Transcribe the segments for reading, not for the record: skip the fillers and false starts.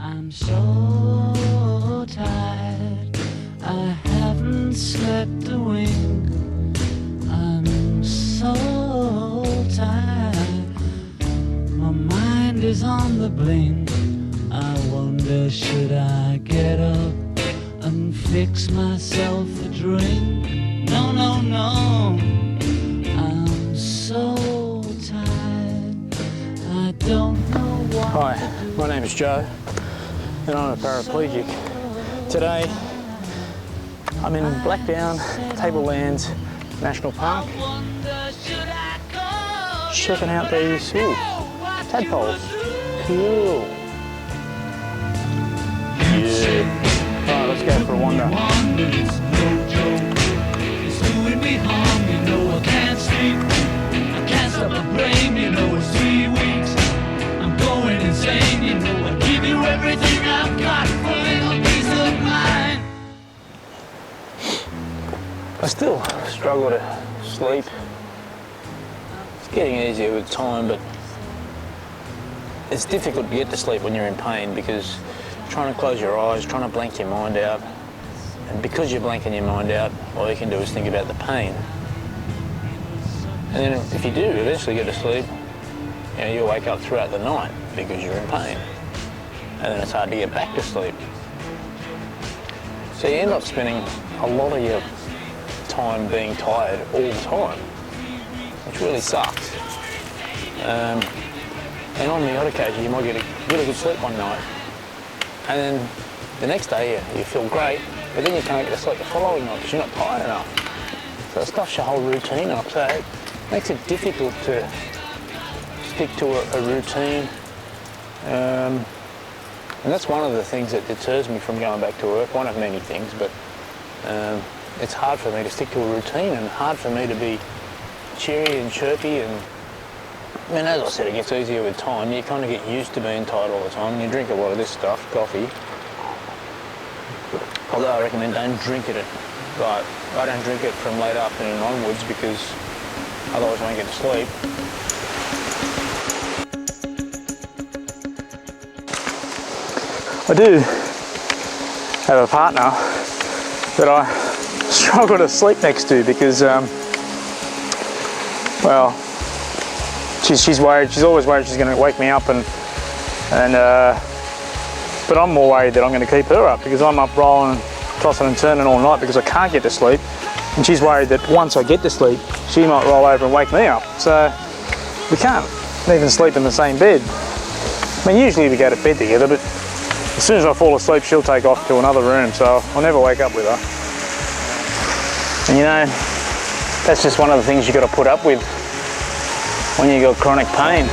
I'm so tired, I haven't slept a wink. I'm so tired, my mind is on the blink. I wonder, should I get up and fix myself a drink? No, no, no, I'm so tired, I don't know what. Hi, my name is Joe and I'm a paraplegic. Today I'm in Blackdown, Tablelands National Park, checking out these tadpoles. Cool. Yeah. Alright, let's go for a wander. It's doing me harm, you know I can't sleep. I can't stop the brain, you know it's 3 weeks. I'm going insane, you know I give you everything I've got for a little peace of mind. I still struggle to sleep. It's getting easier with time, but it's difficult to get to sleep when you're in pain because trying to close your eyes, trying to blank your mind out, and because you're blanking your mind out, all you can do is think about the pain. And then if you do eventually get to sleep, you know, you'll wake up throughout the night because you're in pain. And then it's hard to get back to sleep. So you end up spending a lot of your time being tired all the time, which really sucks. And on the odd occasion, you might get a really good sleep one night, and then the next day you feel great, but then you can't get to sleep the following night because you're not tired enough. So it stuffs your whole routine up. So it makes it difficult to stick to a routine. And that's one of the things that deters me from going back to work. One of many things, but it's hard for me to stick to a routine and hard for me to be cheery and chirpy. And I mean, as I said, it gets easier with time. You kind of get used to being tired all the time. You drink a lot of this stuff, coffee. Although I recommend don't drink it right. I don't drink it from late afternoon onwards because otherwise I won't get to sleep. I do have a partner that I struggle to sleep next to because, well, she's worried. She's always worried she's going to wake me up, but I'm more worried that I'm going to keep her up because I'm up rolling, tossing and turning all night because I can't get to sleep, and she's worried that once I get to sleep, she might roll over and wake me up. So we can't even sleep in the same bed. I mean, usually we go to bed together, but as soon as I fall asleep, she'll take off to another room, so I'll never wake up with her. And you know, that's just one of the things you've got to put up with when you've got chronic pain.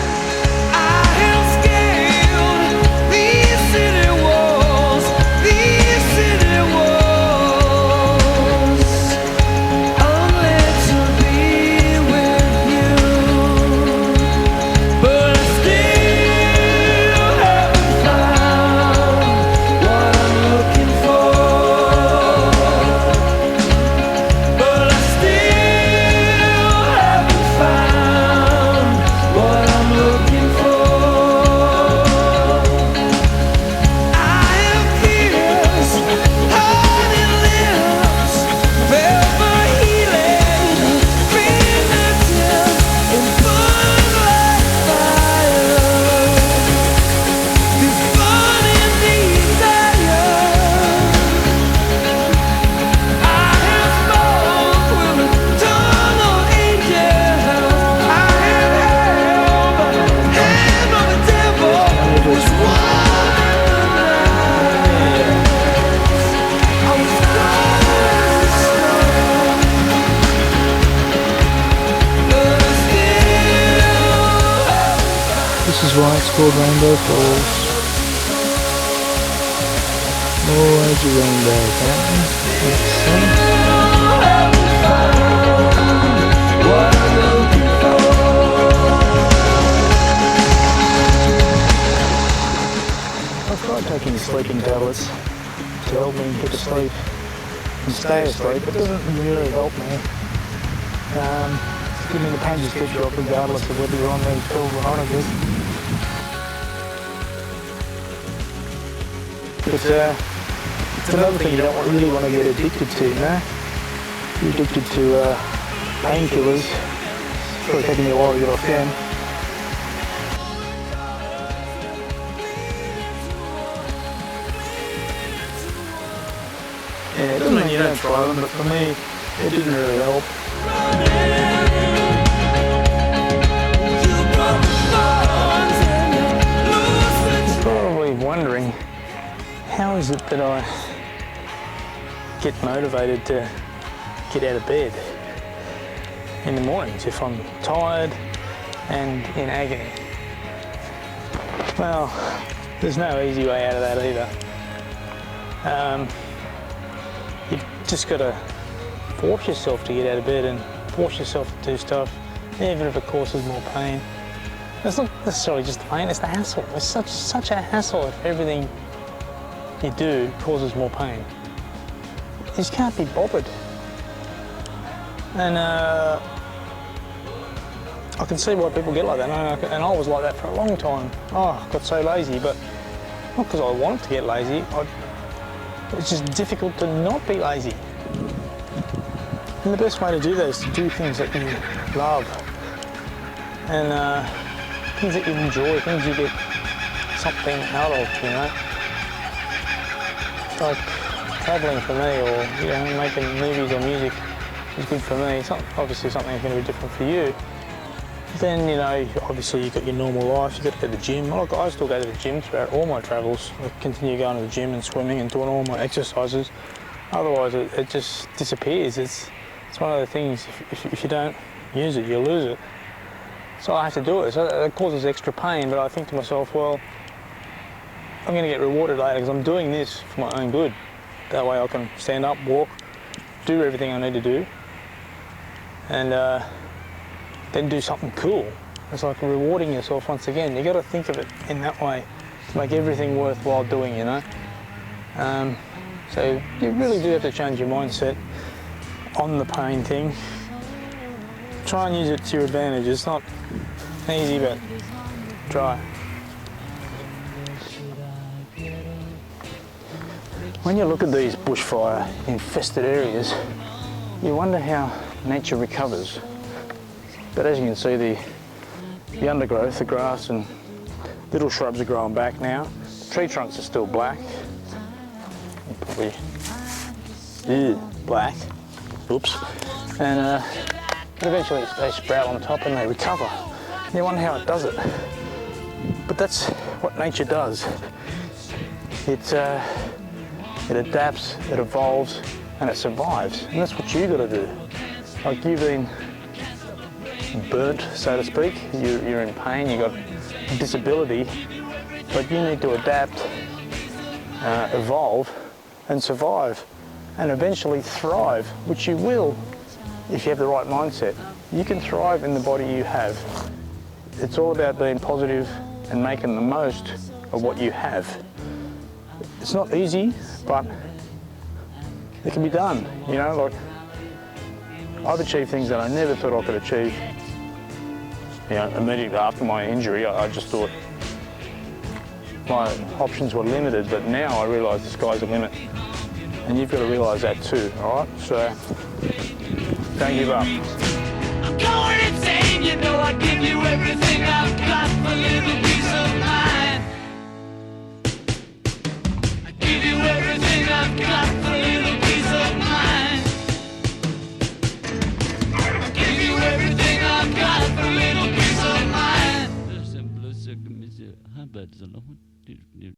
This is why it's called Rainbow Falls. Always a rainbow, apparently. Makes sense. I've tried taking sleeping tablets to help me get to sleep and stay asleep. It doesn't really help me. Give me the pain just gets you up regardless of whether you're on these pills or not, I guess. But it's another thing you don't really want to get addicted to, you know? You're addicted to painkillers. It's probably taking you a while to get off them. Yeah, it doesn't mean you don't try them, but for me, it didn't really help. You're probably wondering, how is it that I get motivated to get out of bed in the mornings if I'm tired and in agony? Well, there's no easy way out of that either. You just got to force yourself to get out of bed and force yourself to do stuff, even if it causes more pain. It's not necessarily just the pain, it's the hassle. It's such a hassle if everything you do causes more pain. You just can't be bothered. And I can see why people get like that, and I was like that for a long time. Oh, I got so lazy, but not because I wanted to get lazy. It's just difficult to not be lazy. And the best way to do that is to do things that you love. And things that you enjoy, things you get something out of, you know. Like travelling for me, or you know, making movies or music is good for me. It's not obviously something that's going to be different for you. Then, you know, obviously you've got your normal life, you've got to go to the gym. Well, I still go to the gym throughout all my travels. I continue going to the gym and swimming and doing all my exercises. Otherwise, it just disappears. It's one of the things, if you don't use it, you lose it. So I have to do it. So it causes extra pain, but I think to myself, well, I'm going to get rewarded later because I'm doing this for my own good. That way I can stand up, walk, do everything I need to do, and then do something cool. It's like rewarding yourself once again. You got to think of it in that way to make everything worthwhile doing, you know. So you really do have to change your mindset on the pain thing. Try and use it to your advantage. It's not easy, but try. When you look at these bushfire infested areas, you wonder how nature recovers. But as you can see, the undergrowth, the grass and little shrubs are growing back now. Tree trunks are still black. Probably black. Oops. And eventually they sprout on top and they recover. And you wonder how it does it. But that's what nature does. It adapts, it evolves, and it survives. And that's what you got to do. Like you've been burnt, so to speak. You're in pain, you've got disability, but you need to adapt, evolve, and survive, and eventually thrive, which you will if you have the right mindset. You can thrive in the body you have. It's all about being positive and making the most of what you have. It's not easy, but it can be done. You know, like I've achieved things that I never thought I could achieve. You know, immediately after my injury, I just thought my options were limited, but now I realise the sky's the limit. And you've got to realise that too, all right? So, don't give up. I'm going insane, you know I give you everything I've got for a little peace of mind. I give you everything I've got for a little peace of mind. I give you everything I've got for a little peace of mind.